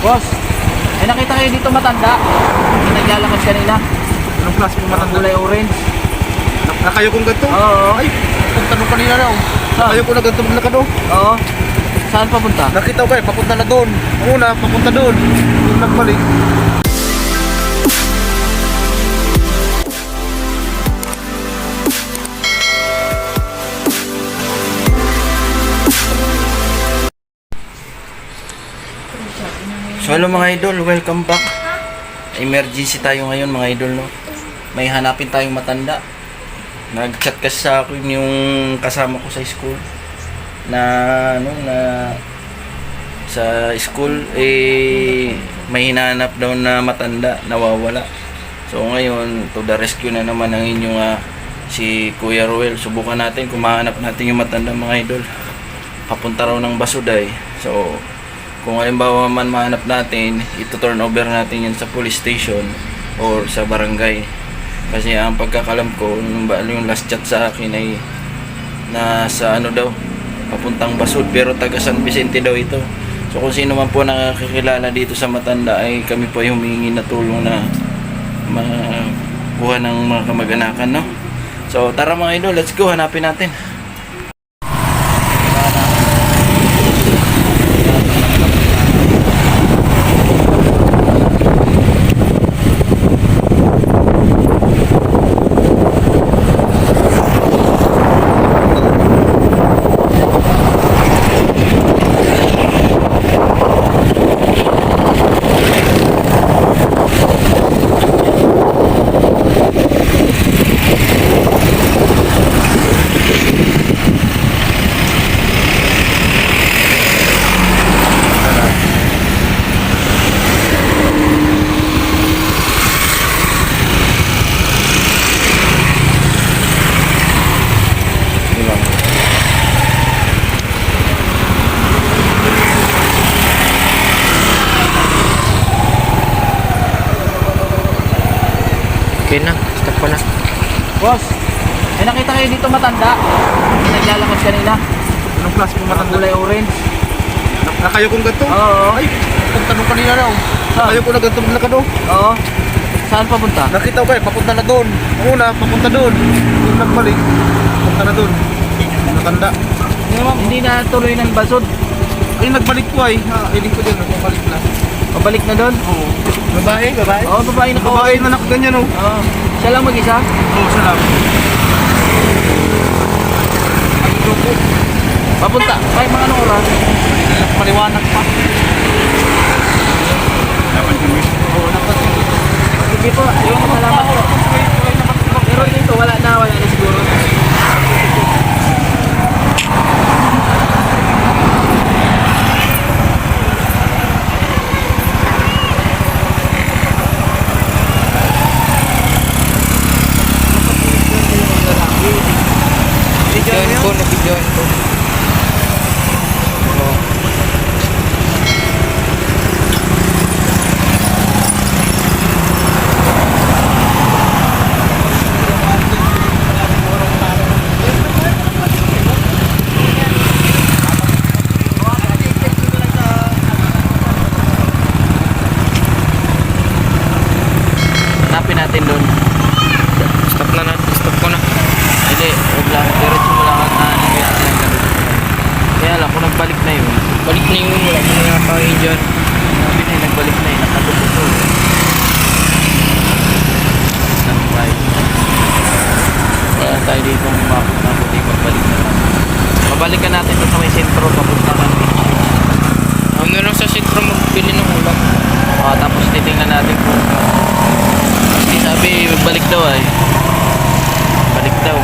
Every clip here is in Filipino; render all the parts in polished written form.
Boss, may nakita kayo dito matanda. May naglalakad kanina. Anong klase mo Ang matanda? kulay orange. Nakayo kong ganito? Oo. Ay, punta nung kanina na. Nakayo ko na ganito maglakad oh. Oo. Saan papunta? Nakita ko eh, papunta na doon. Una, papunta doon. Yung nagbalik. So hello mga idol, welcome back. Emergency tayo ngayon mga idol, no. May hanapin tayong matanda. Nag-chat kasi sa akin yung kasama ko sa school na sa school may hinahanap daw na matanda, nawawala. So ngayon, to the rescue na naman ang inyong si Kuya Ruel. Subukan natin kung mahanap natin yung matanda mga idol. Papunta raw ng Basuday. So kung halimbawa man mahanap natin, ito turn over natin yan sa police station or sa barangay. Kasi ang pagkakalam ko, yung last chat sa akin ay nasa daw, papuntang Basud, pero taga San Vicente daw ito. So kung sino man po nakakilala dito sa matanda ay kami po ay humingi na tulong na makuha ng mga kamag-anakan, no? So tara mga idol, let's go, hanapin natin. Okay na, stop ko na. Boss, may nakita kayo dito matanda. May naglalakad kanina. Anong klase mo Ang matanda? kulay orange. Nakayo kong ganito? Oo. Ay, punta nung kanina na. Nakayo ko na ganito maglakad oh. Oo. Saan papunta? Nakita ko eh, papunta na doon. Una, papunta doon. Yung nagbalik, papunta na doon. Matanda. Hindi na tuloy ng Basud. Ay, nagbalik ko ay. Hiling ko din, nagbalik na. Pabalik na doon? Oo. Babae? Oo, babae na Babae na nakaganyan oh. Oo. Siya lang mag-isa? Oo, salamat. Papunta. Kahit mga anong oras? Maliwanag pa. Dapat kami. Oo, napansin ko. Sige po, ayun, salamat po. Pero dito, wala na siguro. Nabidyoan ko. Hanapin natin doon. Stop na natin. Stop ko na. Hindi, huwag lang. Diretso mo lang at kaya lang, kung nagbalik na yun. Balik na yun. Wala mo na yata kayo dyan. Sabi na yun, nagbalik na yun. Nakatubog ko. Sampay. Wala tayo dito ang mabuti pagbalik na lang. Pabalikan natin doon sa may sentro. Papunta kami. Ano lang sa sentro magbili ng ulam. Tapos titingnan natin kung kasi sabi, magbalik daw ay. Balik daw.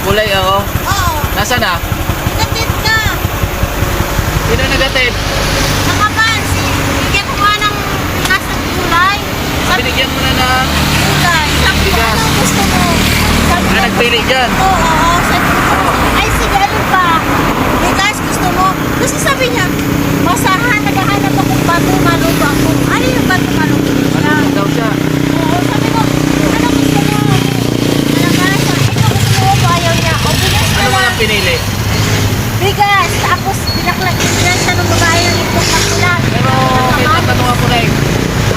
Kulay, oo. Oo. Nasaan na? Igatid na. Sino nagatid? Nakapansi. Bigyan ko nga ng bigas ng kulay. Sabi Binigyan mo na na. kulay. Sabi ko, Bigas. ano gusto mo? Sabi ko, Nagpili dyan. oo. Sabi ko, ay sige, ano pa? Bigas, gusto mo? Kasi sabi niya, masahan, naghahanap ako bato, maluto ako. Ano yung bato, maluto siya? Ano daw siya? Oo, sabi ko, ano gusto mo? Ano para sa, ano gusto mo? Ayaw niya. O, bigas na Ano mo lang. lang pinili? Bigas. Tapos, binaklat niya siya ng babae ng ipong kapulan. Pero may tatanong ako na eh.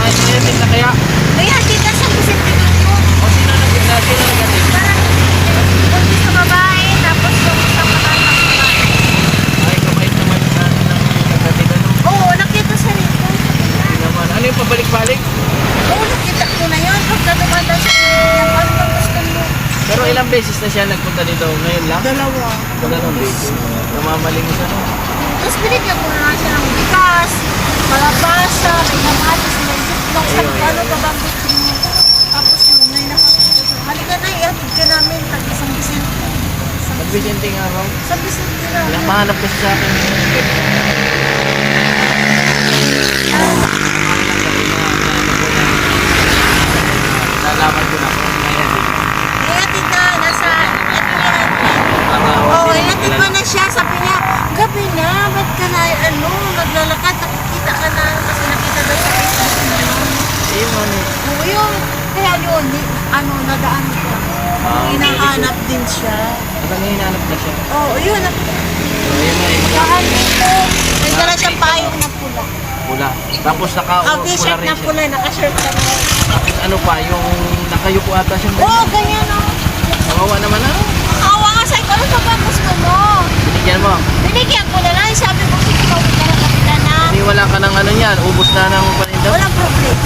Natin na kaya? Kaya, kita sa bisip-bisip mo. O sino nagatid? Parang, buntis sa babae, tapos yung isang matatak na. Ay, kamait naman na nagatid ano. Oo, nakita sa rito. Hindi naman. Ano yung pabalik-balik? Oo, nakita ko na yun. Pagka dumanda sa kanya, ano bang gusto mo? Pero ilang beses na siya nagpunta dito? Ngayon lang? Dalawa. Dalawang beses. Namamaling siya. No? Tapos binigyan ko na nga siya ng bigas, malabasa, pinamatis, may itlog, sabi ko, ano ba bang gusto mo? Tapos yun, may nakakita siya. Halika na, iatid ka namin, tag-isang Vicente. Nagbigente nga raw. Sa Vicente na. Kaya mahanap kasi sa akin. Nalaman ko na ako. Iatid na, nasa, eto yan. Oo, iatid mo na siya, sabi niya, gabi na, ba't ka na, ano, naglalakad, nakikita ka na, kasi nakita daw sa Facebook mo. Oo, yun, kaya yun, ano, nadaan ko. Hinahanap din siya. Ano hinahanap na siya? Oo, yun, So, yun na yung Saan dito? May dala siyang payong na pula. pula. Tapos Ang t-shirt rin na siya. pula, naka-shirt na pula. Tapos ano pa, yung nakayupo ata siyang Oo, ganyan o. Kawawa naman ano? Awa nga sa'yo, ano pa ba gusto mo? Binigyan mo. Binigyan ko na lang, sabi ko, sige, mawin ka na kapila na. Hindi wala ka ng ano yan. Ubus na ng paninda. Walang problem.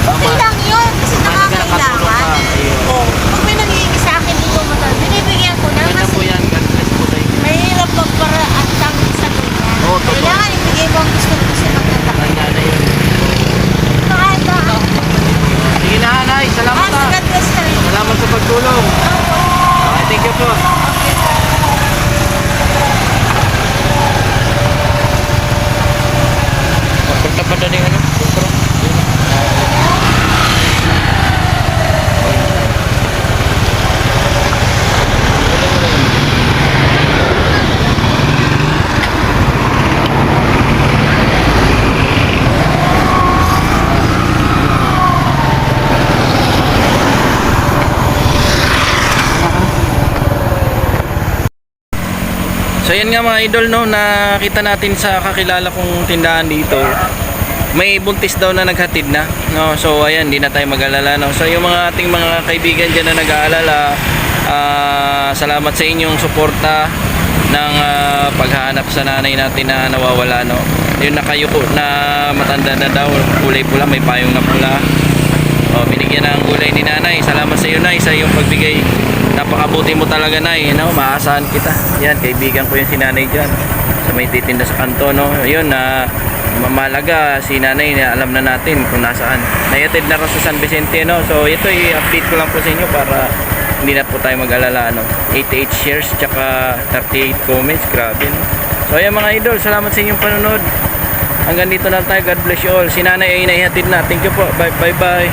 Okay lang yun, kasi nakakailangan. Ayun. Oo. Pag may nangyayari sa akin dito, binibigyan ko na. Ganda po Kasi yan. God bless po sa inyo. mahirap magparaan tangi sa ganyan. Oo, totoo. Kailangan ibigay mo ang gusto mo kasi maganda. Tanda na yun. Nakahanda. Sige na, Hanay. Salamat ha. God bless ka rin. Salamat sa pagtulong. Okay, thank you po. Punta pa doon yung ano? So yan nga mga idol no, nakita natin sa kakilala kong tindahan dito. May buntis daw na naghatid na. No, so ayan, hindi na tayo mag-alala no. So yung mga ating mga kaibigan diyan na nag-aalala, salamat sa inyong suporta ng paghahanap sa nanay natin na nawawala no. Yung nakayuko na matanda na daw, kulay pula, may payong na pula. Binigyan ng gulay ni nanay. Salamat sa iyo, Nay, sa iyong pagbigay. Napakabuti mo talaga, Nay, no? Maasahan kita. Yan, kaibigan ko yung si nanay dyan sa may titinda sa kanto, no? Yun, mamalaga si nanay na alam na natin kung nasaan. Nayatid na rin sa San Vicente, no? So ito i-update ko lang po sa inyo para hindi na po tayo mag-alala, no? 88 shares tsaka 38 comments. Grabe, no? So ayan mga idol, salamat sa inyong panonood. Hanggang dito lang tayo. God bless you all. Si nanay ay inahihatid na. Thank you po. Bye bye.